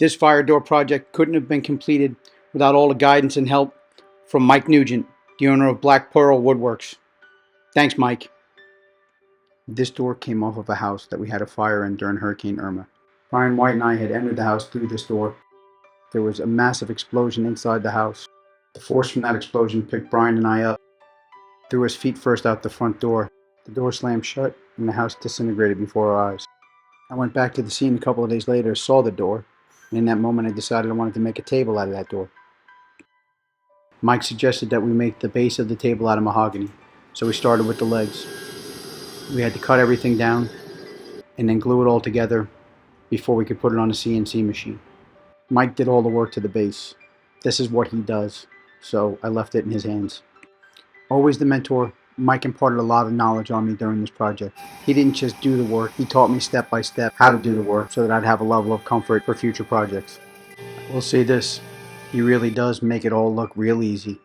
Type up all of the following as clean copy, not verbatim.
This fire door project couldn't have been completed without all the guidance and help from Mike Nugent, the owner of Black Pearl Woodworks. Thanks, Mike. This door came off of a house that we had a fire in during Hurricane Irma. Brian White and I had entered the house through this door. There was a massive explosion inside the house. The force from that explosion picked Brian and I up, threw us feet first out the front door. The door slammed shut and the house disintegrated before our eyes. I went back to the scene a couple of days later, saw the door, and in that moment I decided I wanted to make a table out of that door. Mike suggested that we make the base of the table out of mahogany, so we started with the legs. We had to cut everything down and then glue it all together before we could put it on a CNC machine. Mike did all the work to the base. This is what he does, so I left it in his hands. Always the mentor, Mike imparted a lot of knowledge on me during this project. He didn't just do the work, he taught me step by step how to do the work so that I'd have a level of comfort for future projects. We'll say this, he really does make it all look real easy.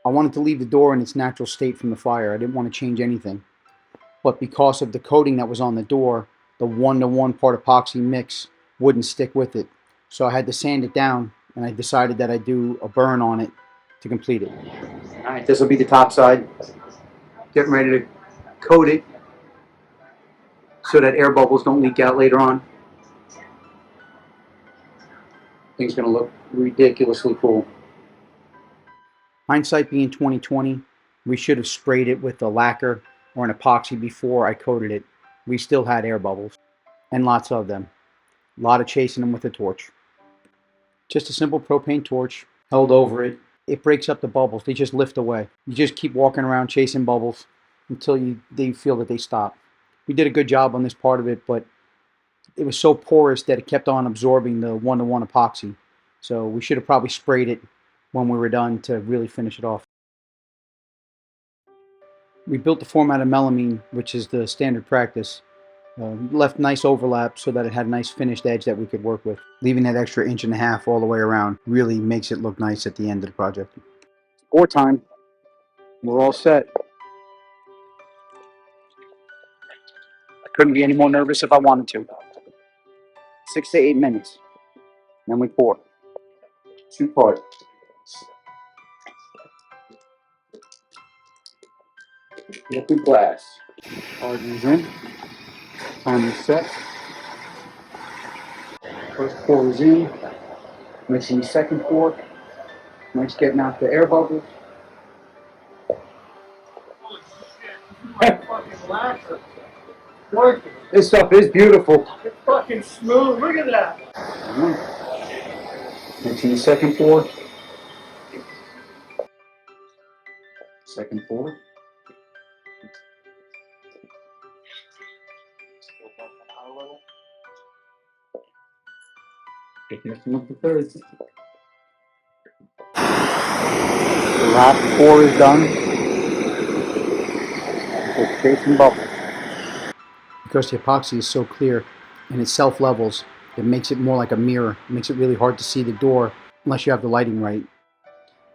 I wanted to leave the door in its natural state from the fire. I didn't want to change anything. But because of the coating that was on the door, the 1-to-1 part epoxy mix wouldn't stick with it. So I had to sand it down, and I decided that I'd do a burn on it to complete it. Alright, this will be the top side. Getting ready to coat it so that air bubbles don't leak out later on. Thing's going to look ridiculously cool. Hindsight being 2020, we should have sprayed it with a lacquer or an epoxy before I coated it. We still had air bubbles, and lots of them. A lot of chasing them with a torch. Just a simple propane torch held over it. It breaks up the bubbles. They just lift away. You just keep walking around chasing bubbles until they feel that they stop. We did a good job on this part of it, but it was so porous that it kept on absorbing the 1-to-1 epoxy. So we should have probably sprayed it when we were done to really finish it off. We built the form out of melamine, which is the standard practice. Left nice overlap so that it had a nice finished edge that we could work with. Leaving that extra 1.5 inches all the way around really makes it look nice at the end of the project. Pour time. We're all set. I couldn't be any more nervous if I wanted to. 6 to 8 minutes. Then we pour. 2 parts. Liquid glass. Hardens in. Timer set. First pour is in. Mixing the second pour. Mike's getting out the air bubbles. This stuff is beautiful. It's fucking smooth. Look at that. Mixing the second pour. Second pour. Mixing up the third. The last pour is done. It's chasing bubbles. Because the epoxy is so clear and it self-levels, it makes it more like a mirror. It makes it really hard to see the door unless you have the lighting right.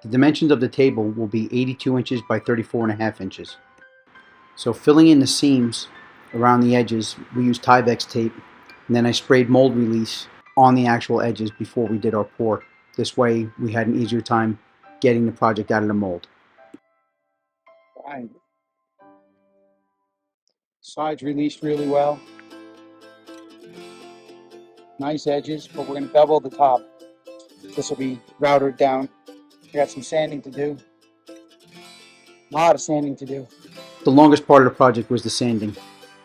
The dimensions of the table will be 82 inches by 34.5 inches. So filling in the seams around the edges, we used Tyvek tape, and then I sprayed mold release on the actual edges before we did our pour. This way we had an easier time getting the project out of the mold. Right. Sides released really well. Nice edges, but we're going to bevel the top. This will be routed down. I got some sanding to do. A lot of sanding to do. The longest part of the project was the sanding.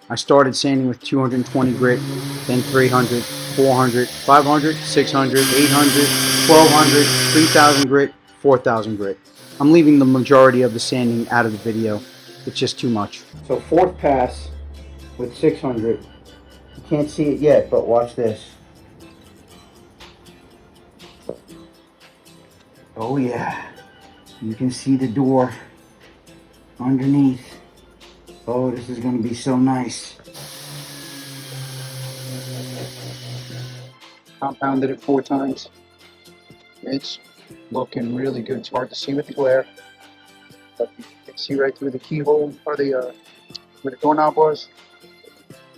I started sanding with 220 grit, then 300, 400, 500, 600, 800, 1200, 3000 grit, 4000 grit. I'm leaving the majority of the sanding out of the video. It's just too much. So fourth pass with 600. You can't see it yet, but watch this. Oh yeah, you can see the door underneath. Oh, this is going to be so nice. Compounded it 4 times. It's looking really good. It's hard to see with the glare, but you can see right through the keyhole, or the where the doorknob was.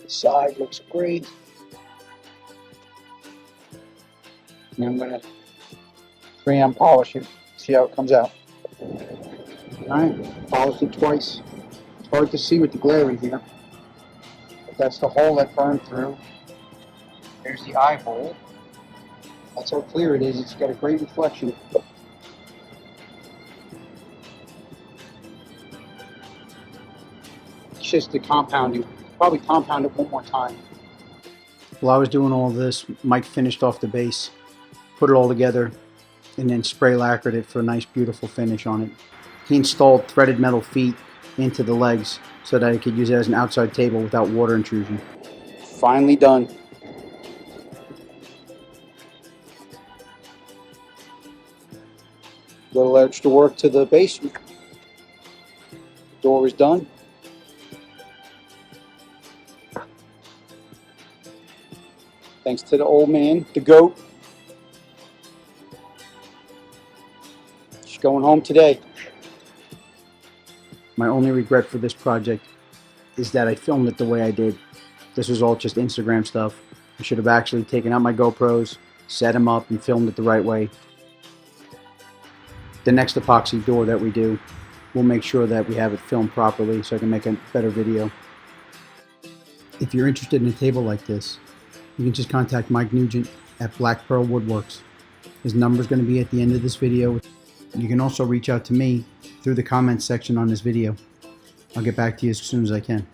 The side looks great. And I'm going to 3M polish it, see how it comes out. Alright, polished it twice. It's hard to see with the glare in here, but that's the hole that burned through. There's the eye hole. That's how clear it is. It's got a great reflection. It's just the compounding. Probably compound it one more time. While I was doing all this, Mike finished off the base, put it all together, and then spray lacquered it for a nice beautiful finish on it. He installed threaded metal feet into the legs so that he could use it as an outside table without water intrusion. Finally done. A little extra work to the basement. The door is done. Thanks to the old man, the goat. She's going home today. My only regret for this project is that I filmed it the way I did. This was all just Instagram stuff. I should have actually taken out my GoPros, set them up, and filmed it the right way. The next epoxy door that we do, we'll make sure that we have it filmed properly so I can make a better video. If you're interested in a table like this, you can just contact Mike Nugent at Black Pearl Woodworks. His number is going to be at the end of this video. You can also reach out to me through the comments section on this video. I'll get back to you as soon as I can.